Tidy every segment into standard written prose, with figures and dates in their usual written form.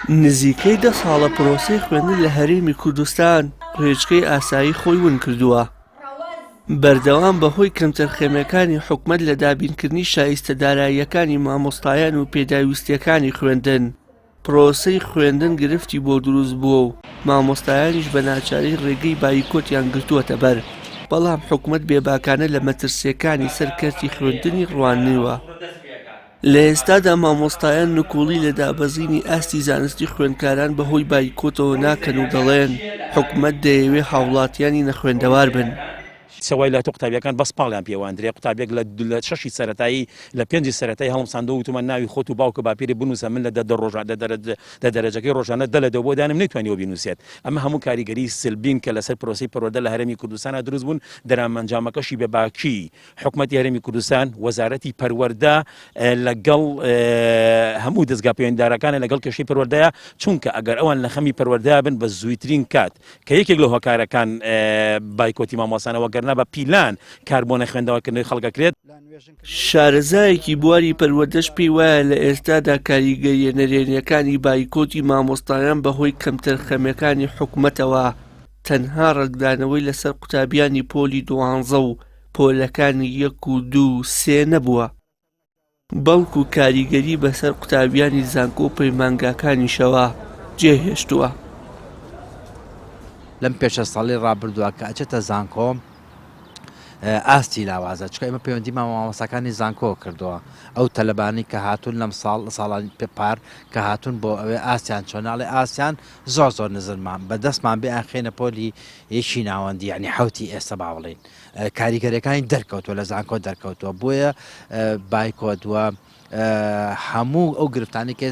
نزیکەی 10 ساڵە پرۆسەی خوێندن لە هەرێمی کوردستان ڕێچکەی ئاسایی خۆی ون کردووە. بەردەوام بەهۆی کەمتەرخەمەکانی حکومەت لە دابینکردنی شایستە داراییەکانی مامۆستایان و پێداویستیەکانی خوێندن، پرۆسەی خوێندن گرفتی بۆ دروست بووە و مامۆستایانیش بە ناچاری ڕێگەی بایکۆتیان گرتووەتە بەر، بەڵام حکومەت بێباکانە لە مەترسیەکانی سەرکەرتی خوێندنی ڕوانیوە. لە ئێستادا مامۆستایان نکوڵی لە دابەزینی ئاستی زانستی خوێندکاران بەهۆی بایکۆتەوە ناکەن و دەڵێن حکومەت دەیەوێ هاوڵاتیانی نەخوێندەوار بن. سەوای لە تۆ قوتابیەکان بەس پاڵیان پێوەندرێ قوتابێک لە 6 سەرەتایی لە 5 سەرەتایی هەڵمساندە وتمە ناوی خۆت و باوکە باپیری بنووسە من لە دە دەرەجەکەی ڕۆژانە دەلەدە بۆ دانم نەیتوانیەوە بینوسێت. ئەمە هەموو کاریگەری سلبین کە لەسەر پرۆسی پەروەردە لە هەرێمی کوردستانە دروست بوون دەرامەنجامەکەشی بە باکی حکومەتی هەرێمی کوردستان وەزارەتی پەروەردە لەگەڵ هەموو دەستگا پەیوەندیدارەکانە لەگەڵ کێشەی پەروەردەیە، چونکە ئەگەر ئەوان لە خەمی پەروەردەیە بن بە زووترین کات کە یەکێک لە هۆکارەکان بایکۆتی مامۆستانەوە گەرنا بە پیلان کار بۆ نەخوێندەوەکردنەوەی خەڵکەکرێت. شارەزایەکی بواری پەروەردەش پێی وایە لە ئێستادا کاریگەریە نەرێنیەکانی بایکۆتی مامۆستایان بەهۆی کەمتەرخەمەکانی حکومەتەوە تەنها ڕێکدانەوەی لەسەر قوتابیانی پۆلی 12 و پۆلەکانی 1 و 2 و 3 نەبووە، بەڵکو کاریگەری بەسەر قوتابیانی زانکۆ و پەیمانگاکانیشەوە جێهێشتووە. لەم پێشە ساڵی ڕابردووە کە ئەچێتە زانکۆ ئاستی لاوازە، چکە ئێمە پەیوەندیمان مامۆستاکانی زانکۆ کردووە، ئەو تەلەبانی کە هاتوون لەم ساڵانی پێپار کە هاتوون بۆ ئەوێ ئاسیان چۆناڵی ئاسیان زۆر نزلمان بەدەستمان بێ ئەخێنە پۆلی یەکی ناوەندی یعنی حوتی ئێستا با بڵین کاریگەریەکانی دەرکەوتووە لە زانکۆ دەرکەوتووە، بۆیە بایکۆتووە هەموو ئەو گرفتانی کە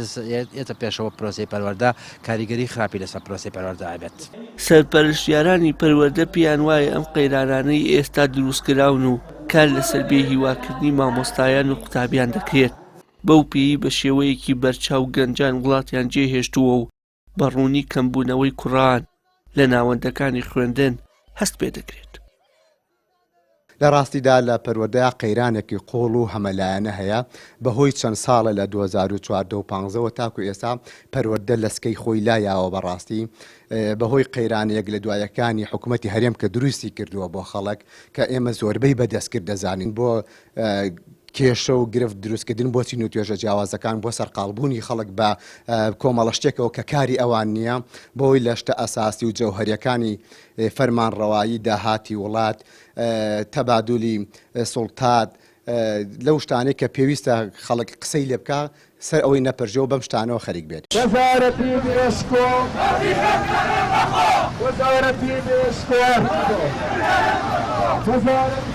ئێتە پێشەوە پرۆسی پەروەردە کاریگەری خراپی لەسەر پرۆسی پەروەردە ئابێت. سەرپەرشتیارانی پەروەردە پێیان وایە ئەم قەیرانانەی ئێستا دروستکراون و کار لەسەر بێهیواکردنی مامۆستایان و قوتابیان دەکرێت، بەو پێی بە شێوەیەکی بەرچاو گەنجان وڵاتیان جێهێشتووە و بەڕوونی کەمبوونەوەی کوڕان لە ناوەندەکانی خوێندن هەست پێ دەکرێت. لە ڕاستیدا لە پەروەردەیە قەیرانێکی قۆڵ و هەمەلایەنە هەیە بەهۆی چەند ساڵە لە 2014 و 15 تاکو ئێستا پەروەردە لەسکەی خۆی لایەوە بەڕاستی بەهۆی قەیرانەیەک لە دوایەکانی حکوومەتی هەرێم کە دروستی کردووە بۆ خەڵک کە ئێمە زۆربەی بەدەستکرد دەزانین بۆ کێشە و گرفت دروستکردن بۆ چین و توێژە جیاوازەکان بۆ سەرقاڵبوونی خەڵک بە کۆمەڵە شتێکەوە کە کاری ئەوان نییە، بۆی لە شتە ئەساسی و جەوهەریەکانی فەرمانڕەوایی داهاتی وڵات تەبادولی سوڵتات لەو شتانەی کە پێویستە خەڵک قسەی لێ بکە سەر ئەوەی نەپەرژەوە بەم شتانەوە خەریک بێت.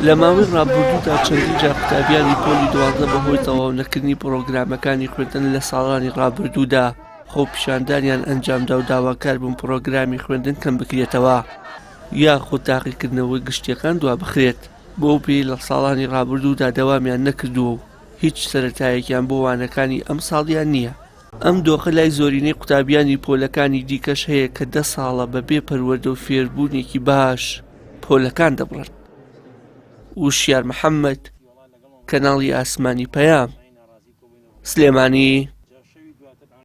لە ماوەی ڕابردوودا چەندین جار قوتابیانی پۆلی 12 بەهۆی تەواو نەکردنی پرۆگرامەکانی خوێندن لە ساڵانی ڕابردوودا خۆپیشاندانیان ئەنجامدا و داواکار بوون پرۆگرامی خوێندن کەم بکرێتەوە یاخود تاقیکردنەوەی گشتیەکان دوا بخرێت، بۆ پێی لە ساڵانی ڕابردوودا دەوامیان نەکردووە و هیچ سەرەتایەکیان بۆ وانەکانی ئەم ساڵیان نییە. ئەم دۆخە لای زۆرینەی قوتابیانی پۆلەکانی دیکەش هەیە کە 10 ساڵە بەبێ پەروەردە و فێربوونێکی باش پۆلەکان دەبڕن. وشیار محەممەد، کەناڵی ئاسمانی پەیام، سلێمانی.